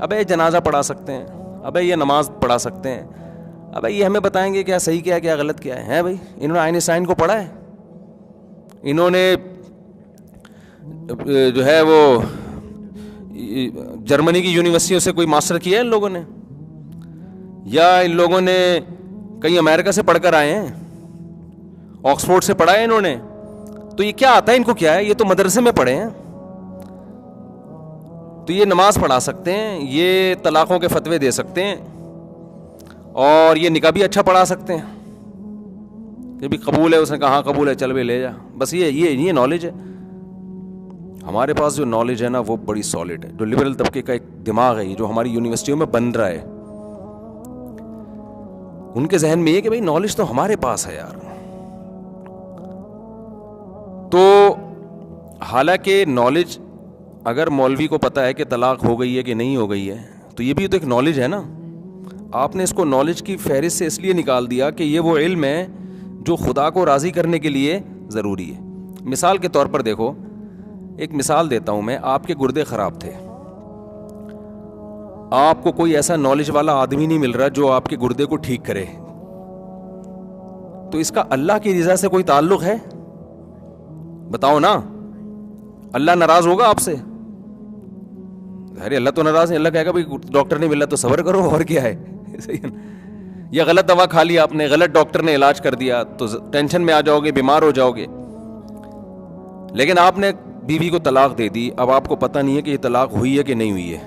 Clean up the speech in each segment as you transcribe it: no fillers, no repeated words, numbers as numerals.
ابے جنازہ پڑھا سکتے ہیں, ابے یہ نماز پڑھا سکتے ہیں, ابے یہ ہمیں بتائیں گے کیا صحیح کیا ہے کیا غلط کیا ہے بھائی. انہوں نے آئنسٹائن کو پڑھا ہے, انہوں نے جو ہے وہ جرمنی کی یونیورسٹیوں سے کوئی ماسٹر کیا ہے ان لوگوں نے, یا ان لوگوں نے کہیں امریکہ سے پڑھ کر آئے ہیں, آکسفورڈ سے پڑھا ہے انہوں نے, تو یہ کیا آتا ہے ان کو کیا ہے, یہ تو مدرسے میں پڑھے ہیں. تو یہ نماز پڑھا سکتے ہیں, یہ طلاقوں کے فتوے دے سکتے ہیں, اور یہ نکاح بھی اچھا پڑھا سکتے ہیں. یہ بھی قبول ہے, اس نے کہا ہاں قبول ہے, چل بھی لے جا. بس یہ نالج ہے ہمارے پاس. جو نالج ہے نا وہ بڑی سالڈ ہے. جو لبرل طبقے کا ایک دماغ ہے یہ جو ہماری یونیورسٹیوں میں بن رہا ہے, ان کے ذہن میں یہ کہ بھائی نالج تو ہمارے پاس ہے یار. تو حالانکہ نالج اگر مولوی کو پتا ہے کہ طلاق ہو گئی ہے کہ نہیں ہو گئی ہے, تو یہ بھی تو ایک نالج ہے نا. آپ نے اس کو نالج کی فہرست سے اس لیے نکال دیا کہ یہ وہ علم ہے جو خدا کو راضی کرنے کے لیے ضروری ہے. مثال کے طور پر دیکھو, ایک مثال دیتا ہوں میں. آپ کے گردے خراب تھے, آپ کو کوئی ایسا نالج والا آدمی نہیں مل رہا جو آپ کے گردے کو ٹھیک کرے, تو اس کا اللہ کی رضا سے کوئی تعلق ہے؟ بتاؤ نا. اللہ ناراض ہوگا آپ سے؟ ارے اللہ تو ناراض ہے. اللہ کہے گا بھائی ڈاکٹر نہیں مل رہا تو صبر کرو, اور کیا ہے. یا غلط دوا کھا لیا آپ نے, غلط ڈاکٹر نے علاج کر دیا تو ٹینشن میں آ جاؤ گے, بیمار ہو جاؤ گے. لیکن آپ نے بیوی کو طلاق دے دی, اب آپ کو پتہ نہیں ہے کہ یہ طلاق ہوئی ہے کہ نہیں ہوئی ہے.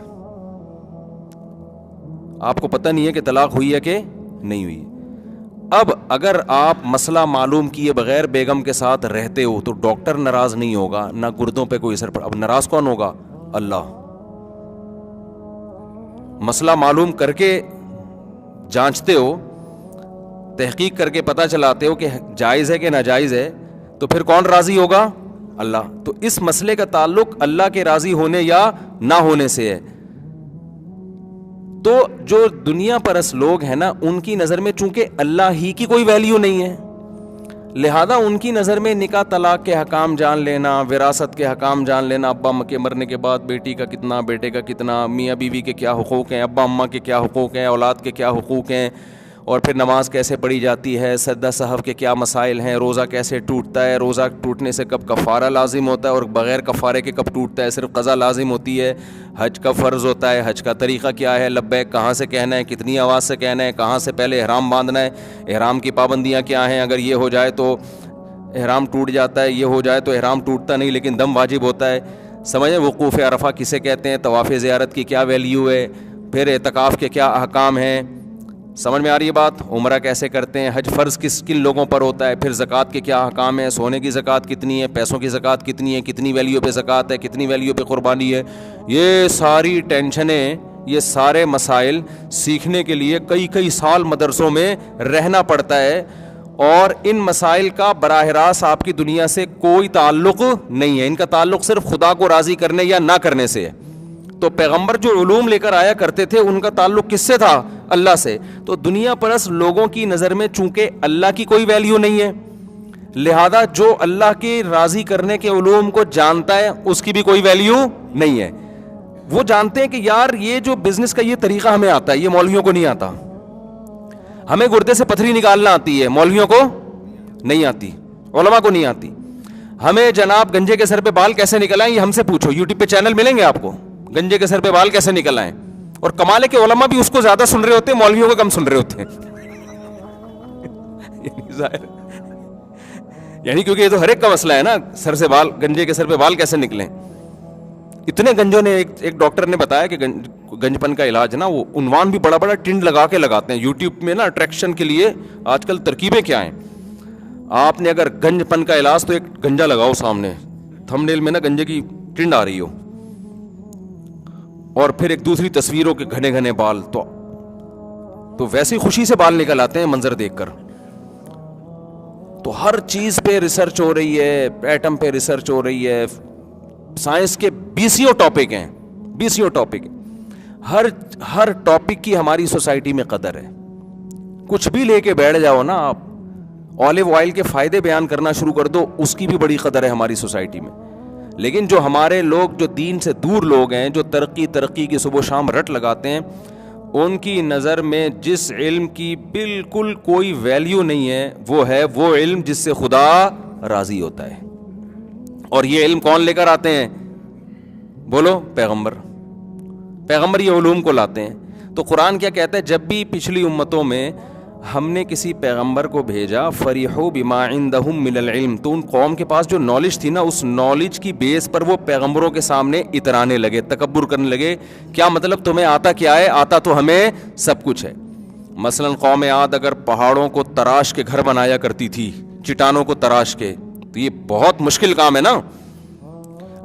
آپ کو پتہ نہیں ہے کہ طلاق ہوئی ہے کہ نہیں ہوئی ہے. اب اگر آپ مسئلہ معلوم کیے بغیر بیگم کے ساتھ رہتے ہو تو ڈاکٹر ناراض نہیں ہوگا, نہ گردوں پہ کوئی اثر پڑا. اب ناراض کون ہوگا؟ اللہ. مسئلہ معلوم کر کے جانچتے ہو, تحقیق کر کے پتہ چلاتے ہو کہ جائز ہے کہ ناجائز ہے, تو پھر کون راضی ہوگا؟ اللہ. تو اس مسئلے کا تعلق اللہ کے راضی ہونے یا نہ ہونے سے ہے. تو جو دنیا پرست لوگ ہیں نا, ان کی نظر میں چونکہ اللہ ہی کی کوئی ویلیو نہیں ہے, لہذا ان کی نظر میں نکاح طلاق کے حکام جان لینا, وراثت کے حکام جان لینا, ابا اماں کے مرنے کے بعد بیٹی کا کتنا, بیٹے کا کتنا, میاں بیوی کے کیا حقوق ہیں, ابا اماں کے کیا حقوق ہیں, اولاد کے کیا حقوق ہیں, اور پھر نماز کیسے پڑھی جاتی ہے, سجدہ سہو کے کیا مسائل ہیں, روزہ کیسے ٹوٹتا ہے, روزہ ٹوٹنے سے کب کفارہ لازم ہوتا ہے اور بغیر کفارے کے کب ٹوٹتا ہے, صرف قضا لازم ہوتی ہے, حج کا فرض ہوتا ہے, حج کا طریقہ کیا ہے, لبیک کہاں سے کہنا ہے, کتنی آواز سے کہنا ہے, کہاں سے پہلے احرام باندھنا ہے, احرام کی پابندیاں کیا ہیں, اگر یہ ہو جائے تو احرام ٹوٹ جاتا ہے, یہ ہو جائے تو احرام ٹوٹتا نہیں لیکن دم واجب ہوتا ہے. سمجھیں وقوف عرفہ کسے کہتے ہیں, طواف زیارت کی کیا ویلیو ہے, پھر اعتکاف کے کیا احکام ہیں. سمجھ میں آ رہی ہے بات؟ عمرہ کیسے کرتے ہیں, حج فرض کن لوگوں پر ہوتا ہے, پھر زکوٰۃ کے کیا احکام ہیں, سونے کی زکوٰۃ کتنی ہے, پیسوں کی زکوٰۃ کتنی ہے, کتنی ویلیو پہ زکوٰۃ ہے, کتنی ویلیو پہ قربانی ہے. یہ ساری ٹینشنیں, یہ سارے مسائل سیکھنے کے لیے کئی سال مدرسوں میں رہنا پڑتا ہے, اور ان مسائل کا براہ راست آپ کی دنیا سے کوئی تعلق نہیں ہے. ان کا تعلق صرف خدا کو راضی کرنے یا نہ کرنے سے ہے. تو پیغمبر جو علوم لے کر آیا کرتے تھے ان کا تعلق کس سے تھا؟ اللہ سے. تو دنیا پرست لوگوں کی نظر میں چونکہ اللہ کی کوئی ویلیو نہیں ہے, لہذا جو اللہ کی راضی کرنے کے علوم کو جانتا ہے اس کی بھی کوئی ویلیو نہیں ہے. وہ جانتے ہیں کہ یار یہ جو بزنس کا یہ طریقہ ہمیں آتا ہے, یہ مولویوں کو نہیں آتا. ہمیں گردے سے پتھری نکالنا آتی ہے, مولویوں کو نہیں آتی, علماء کو نہیں آتی. ہمیں جناب گنجے کے سر پہ بال کیسے نکلائیں یہ ہم سے پوچھو, یوٹیوب پہ چینل ملیں گے آپ کو, گنجے کے سر پہ بال کیسے نکل آئیں. اور کمال ہے کہ علماء بھی اس کو زیادہ سن رہے ہوتے ہیں, مولویوں کو کم سن رہے ہوتے ہیں. یعنی کیونکہ یہ تو ہر ایک کا مسئلہ ہے نا, سر سے بال, گنجے کے سر پہ بال کیسے نکلیں. اتنے گنجوں نے, ایک ڈاکٹر نے بتایا کہ گنج پن کا علاج نا, وہ عنوان بھی بڑا بڑا ٹنڈ لگا کے لگاتے ہیں یوٹیوب میں نا, اٹریکشن کے لیے آج کل ترکیبیں کیا ہیں. آپ نے اگر گنج پن کا علاج تو ایک گنجا لگاؤ سامنے, تھم نیل میں نا گنجے کی ٹنڈ آ رہی ہو, اور پھر ایک دوسری تصویروں کے گھنے گھنے بال, تو ویسی خوشی سے بال نکل آتے ہیں منظر دیکھ کر. تو ہر چیز پہ ریسرچ ہو رہی ہے, ایٹم پہ ریسرچ ہو رہی ہے, سائنس کے بیسیوں ٹاپک ہیں, بیسیوں ٹاپک. ہر ٹاپک کی ہماری سوسائٹی میں قدر ہے. کچھ بھی لے کے بیٹھ جاؤ نا آپ, آلیو آئل کے فائدے بیان کرنا شروع کر دو, اس کی بھی بڑی قدر ہے ہماری سوسائٹی میں. لیکن جو ہمارے لوگ جو دین سے دور لوگ ہیں, جو ترقی کی صبح و شام رٹ لگاتے ہیں, ان کی نظر میں جس علم کی بالکل کوئی ویلیو نہیں ہے وہ علم جس سے خدا راضی ہوتا ہے. اور یہ علم کون لے کر آتے ہیں؟ بولو, پیغمبر یہ علوم کو لاتے ہیں. تو قرآن کیا کہتا ہے؟ جب بھی پچھلی امتوں میں ہم نے کسی پیغمبر کو بھیجا, فریحوا بما عندهم من العلم, تو ان قوم کے پاس جو نالج تھی نا, اس نالج کی بیس پر وہ پیغمبروں کے سامنے اترانے لگے, تکبر کرنے لگے. کیا مطلب تمہیں آتا کیا ہے؟ آتا تو ہمیں سب کچھ ہے. مثلا قوم عاد اگر پہاڑوں کو تراش کے گھر بنایا کرتی تھی, چٹانوں کو تراش کے, تو یہ بہت مشکل کام ہے نا.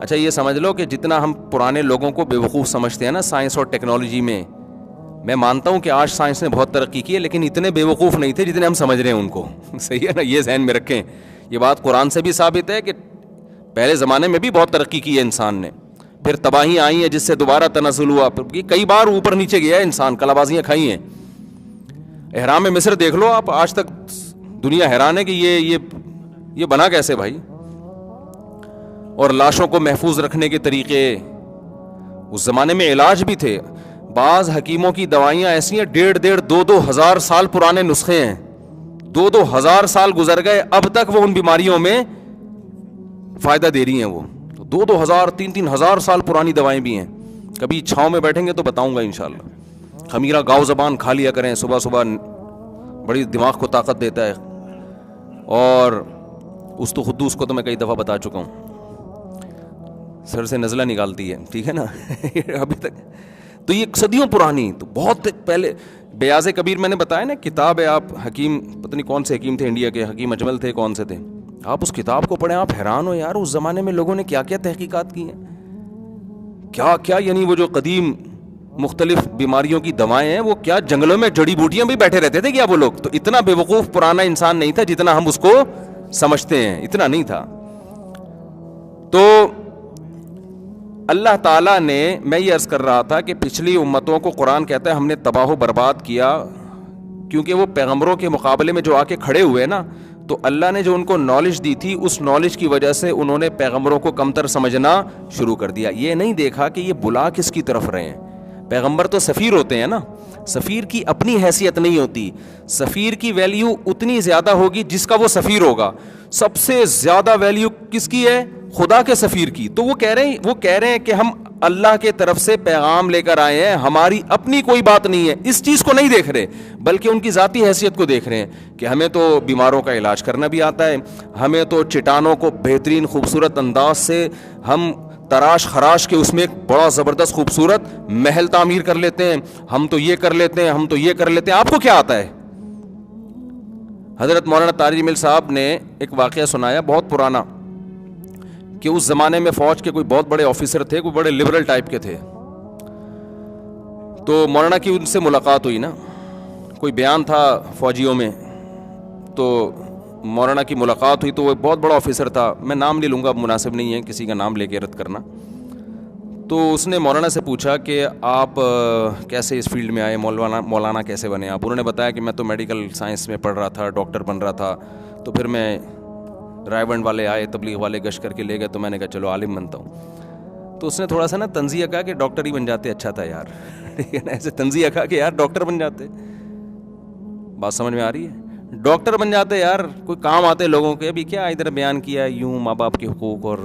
اچھا یہ سمجھ لو کہ جتنا ہم پرانے لوگوں کو بے وقوف سمجھتے ہیں نا سائنس اور ٹیکنالوجی میں مانتا ہوں کہ آج سائنس نے بہت ترقی کی ہے, لیکن اتنے بے وقوف نہیں تھے جتنے ہم سمجھ رہے ہیں ان کو. صحیح ہے نا, یہ ذہن میں رکھیں. یہ بات قرآن سے بھی ثابت ہے کہ پہلے زمانے میں بھی بہت ترقی کی ہے انسان نے, پھر تباہیاں آئی ہیں جس سے دوبارہ تنزل ہوا, کئی بار اوپر نیچے گیا ہے انسان, کلابازیاں کھائی ہیں. احرام مصر دیکھ لو آپ, آج تک دنیا حیران ہے کہ یہ بنا کیسے بھائی. اور لاشوں کو محفوظ رکھنے کے طریقے, اس زمانے میں علاج بھی تھے. بعض حکیموں کی دوائیاں ایسی ہیں 1.5 ہزار سال پرانے نسخے ہیں, 2,000 سال گزر گئے, اب تک وہ ان بیماریوں میں فائدہ دے رہی ہیں. وہ 2,000 3,000 سال پرانی دوائیں بھی ہیں. کبھی چھاؤں میں بیٹھیں گے تو بتاؤں گا انشاءاللہ. خمیرہ گاؤ زبان کھا لیا کریں صبح صبح, بڑی دماغ کو طاقت دیتا ہے. اور اس تو خدوس کو تو میں کئی دفعہ بتا چکا ہوں, سر سے نزلہ نکالتی ہے, ٹھیک ہے نا. ابھی تک تو یہ صدیوں پرانی, تو بہت پہلے. بیاض کبیر میں نے بتایا نا کتاب ہے, آپ حکیم پتہ نہیں کون سے حکیم تھے انڈیا کے, حکیم اجمل تھے, کون سے تھے, آپ اس کتاب کو پڑھیں, آپ حیران ہو یار اس زمانے میں لوگوں نے کیا کیا تحقیقات کی ہیں, کیا یعنی وہ جو قدیم مختلف بیماریوں کی دوائیں ہیں, وہ کیا جنگلوں میں جڑی بوٹیاں بھی بیٹھے رہتے تھے کیا وہ لوگ. تو اتنا بے وقوف پرانا انسان نہیں تھا جتنا ہم اس کو سمجھتے ہیں, اتنا نہیں تھا. تو اللہ تعالیٰ نے, میں یہ عرض کر رہا تھا کہ پچھلی امتوں کو قرآن کہتا ہے ہم نے تباہ و برباد کیا, کیونکہ وہ پیغمبروں کے مقابلے میں جو آ کے کھڑے ہوئے نا, تو اللہ نے جو ان کو نالج دی تھی, اس نالج کی وجہ سے انہوں نے پیغمبروں کو کمتر سمجھنا شروع کر دیا. یہ نہیں دیکھا کہ یہ بلا کس کی طرف رہے ہیں. پیغمبر تو سفیر ہوتے ہیں نا, سفیر کی اپنی حیثیت نہیں ہوتی, سفیر کی ویلیو اتنی زیادہ ہوگی جس کا وہ سفیر ہوگا. سب سے زیادہ ویلیو کس کی ہے؟ خدا کے سفیر کی. تو وہ کہہ رہے ہیں کہ ہم اللہ کے طرف سے پیغام لے کر آئے ہیں, ہماری اپنی کوئی بات نہیں ہے. اس چیز کو نہیں دیکھ رہے, بلکہ ان کی ذاتی حیثیت کو دیکھ رہے ہیں کہ ہمیں تو بیماروں کا علاج کرنا بھی آتا ہے, ہمیں تو چٹانوں کو بہترین خوبصورت انداز سے ہم تراش خراش کے اس میں ایک بڑا زبردست خوبصورت محل تعمیر کر لیتے ہیں, ہم تو یہ کر لیتے ہیں, ہم تو یہ کر لیتے ہیں. آپ کو کیا آتا ہے؟ حضرت مولانا طارق جمیل صاحب نے ایک واقعہ سنایا بہت پرانا, کہ اس زمانے میں فوج کے کوئی بہت بڑے آفیسر تھے, کوئی بڑے لبرل ٹائپ کے تھے. تو مولانا کی ان سے ملاقات ہوئی نا, کوئی بیان تھا فوجیوں میں, تو مولانا کی ملاقات ہوئی. تو وہ بہت بڑا آفیسر تھا, میں نام نہیں لوں گا, مناسب نہیں ہے کسی کا نام لے کے رد کرنا. تو اس نے مولانا سے پوچھا کہ آپ کیسے اس فیلڈ میں آئے, مولانا کیسے بنے آپ؟ انہوں نے بتایا کہ میں تو میڈیکل سائنس میں پڑھ رہا تھا, ڈاکٹر بن رہا تھا, تو پھر میں رائے بنڈ والے آئے, تبلیغ والے گشت کر کے لے گئے, تو میں نے کہا چلو عالم بنتا ہوں. تو اس نے تھوڑا سا نا تنزیہ کہا کہ ڈاکٹر ہی بن جاتے اچھا تھا یار. ٹھیک ہے نا, ایسے تنزیہ کہا کہ یار ڈاکٹر بن جاتے. بات سمجھ میں آ رہی ہے؟ ڈاکٹر بن جاتے یار, کوئی کام آتے لوگوں کے. ابھی کیا ادھر بیان کیا یوں ماں باپ کے حقوق اور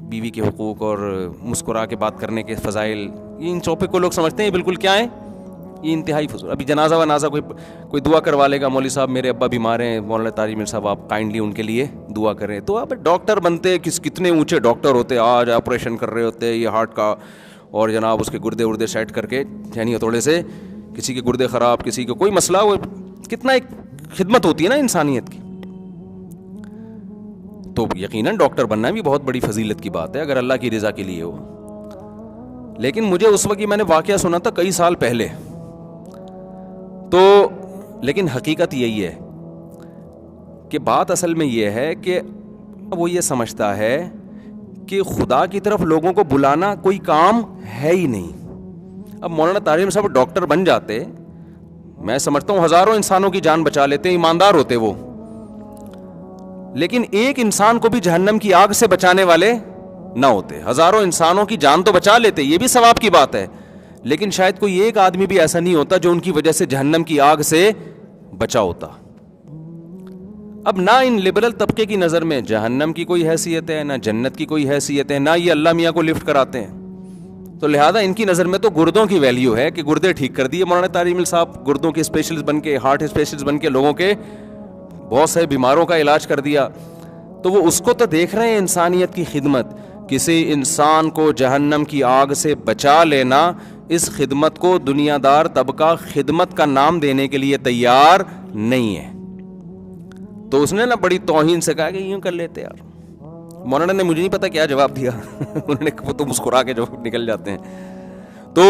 بیوی کے حقوق اور مسکرا کے بات کرنے کے فضائل, یہ ان ٹاپک کو لوگ سمجھتے ہیں بالکل کیا ہیں, یہ انتہائی فضول. ابھی جنازہ ونازہ کوئی دعا کروا لے گا, مولوی صاحب میرے ابا بیمار ہیں, مولانا طارق جمیل صاحب آپ کائنڈلی ان کے لیے دعا کریں. تو آپ ڈاکٹر بنتے, کتنے اونچے ڈاکٹر ہوتے, آج آپریشن کر رہے ہوتے یہ ہارٹ کا, اور جناب اس کے گردے سیٹ کر کے, یعنی تھوڑے سے کسی کے گردے خراب, کسی کو کوئی مسئلہ, وہ کتنا ایک خدمت ہوتی ہے نا انسانیت کی. تو یقیناً ڈاکٹر بننا بھی بہت بڑی فضیلت کی بات ہے اگر اللہ کی رضا کے لیے ہو. لیکن مجھے اس وقت میں نے واقعہ سنا تھا کئی سال پہلے, تو لیکن حقیقت یہی ہے کہ بات اصل میں یہ ہے کہ وہ یہ سمجھتا ہے کہ خدا کی طرف لوگوں کو بلانا کوئی کام ہے ہی نہیں. اب مولانا طارق جمیل صاحب ڈاکٹر بن جاتے, میں سمجھتا ہوں ہزاروں انسانوں کی جان بچا لیتے, ایماندار ہوتے وہ, لیکن ایک انسان کو بھی جہنم کی آگ سے بچانے والے نہ ہوتے. ہزاروں انسانوں کی جان تو بچا لیتے, یہ بھی ثواب کی بات ہے, لیکن شاید کوئی ایک آدمی بھی ایسا نہیں ہوتا جو ان کی وجہ سے جہنم کی آگ سے بچا ہوتا. اب نہ ان لبرل طبقے کی نظر میں جہنم کی کوئی حیثیت ہے, نہ جنت کی کوئی حیثیت ہے, نہ یہ اللہ میاں کو لفٹ کراتے ہیں, تو لہٰذا ان کی نظر میں تو گردوں کی ویلیو ہے کہ گردے ٹھیک کر دیے مولانا طارق جمیل صاحب, گردوں کے اسپیشلسٹ بن کے, ہارٹ اسپیشلسٹ بن کے لوگوں کے بہت سے بیماروں کا علاج کر دیا. تو وہ اس کو تو دیکھ رہے ہیں انسانیت کی خدمت. کسی انسان کو جہنم کی آگ سے بچا لینا, اس خدمت کو دنیا دار طبقہ خدمت کا نام دینے کے لیے تیار نہیں ہے. تو اس نے نا بڑی توہین سے کہا کہ یوں کر لیتے یار. مولانا نے مجھے نہیں پتا کیا جواب دیا, انہوں نے وہ تو مسکرا کے جواب نکل جاتے ہیں. تو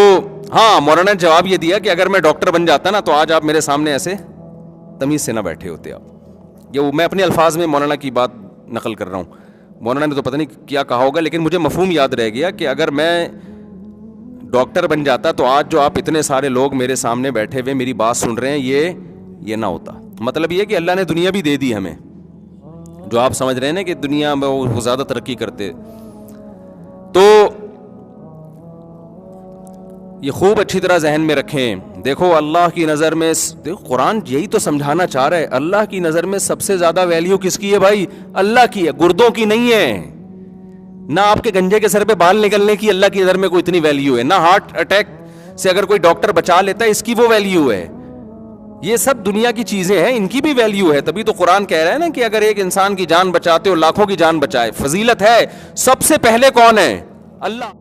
ہاں, مولانا نے جواب یہ دیا کہ اگر میں ڈاکٹر بن جاتا نا تو آج آپ میرے سامنے ایسے تمیز سے نہ بیٹھے ہوتے. آپ یہ میں اپنے الفاظ میں مولانا کی بات نقل کر رہا ہوں, مولانا نے تو پتہ نہیں کیا کہا ہوگا, لیکن مجھے مفہوم یاد رہ گیا کہ اگر میں ڈاکٹر بن جاتا تو آج جو آپ اتنے سارے لوگ میرے سامنے بیٹھے ہوئے میری بات سن رہے ہیں یہ نہ ہوتا. مطلب یہ کہ اللہ نے دنیا بھی دے دی ہمیں, جو آپ سمجھ رہے ہیں نا کہ دنیا میں وہ زیادہ ترقی کرتے. تو یہ خوب اچھی طرح ذہن میں رکھیں. دیکھو اللہ کی نظر میں, دیکھو قرآن یہی تو سمجھانا چاہ رہا ہے, اللہ کی نظر میں سب سے زیادہ ویلیو کس کی ہے بھائی؟ اللہ کی ہے, گردوں کی نہیں ہے. نہ آپ کے گنجے کے سر پہ بال نکلنے کی اللہ کی نظر میں کوئی اتنی ویلیو ہے, نہ ہارٹ اٹیک سے اگر کوئی ڈاکٹر بچا لیتا ہے اس کی وہ ویلیو ہے. یہ سب دنیا کی چیزیں ہیں, ان کی بھی ویلیو ہے. تبھی تو قرآن کہہ رہا ہے نا کہ اگر ایک انسان کی جان بچاتے ہو لاکھوں کی جان بچائے. فضیلت ہے, سب سے پہلے کون ہے؟ اللہ.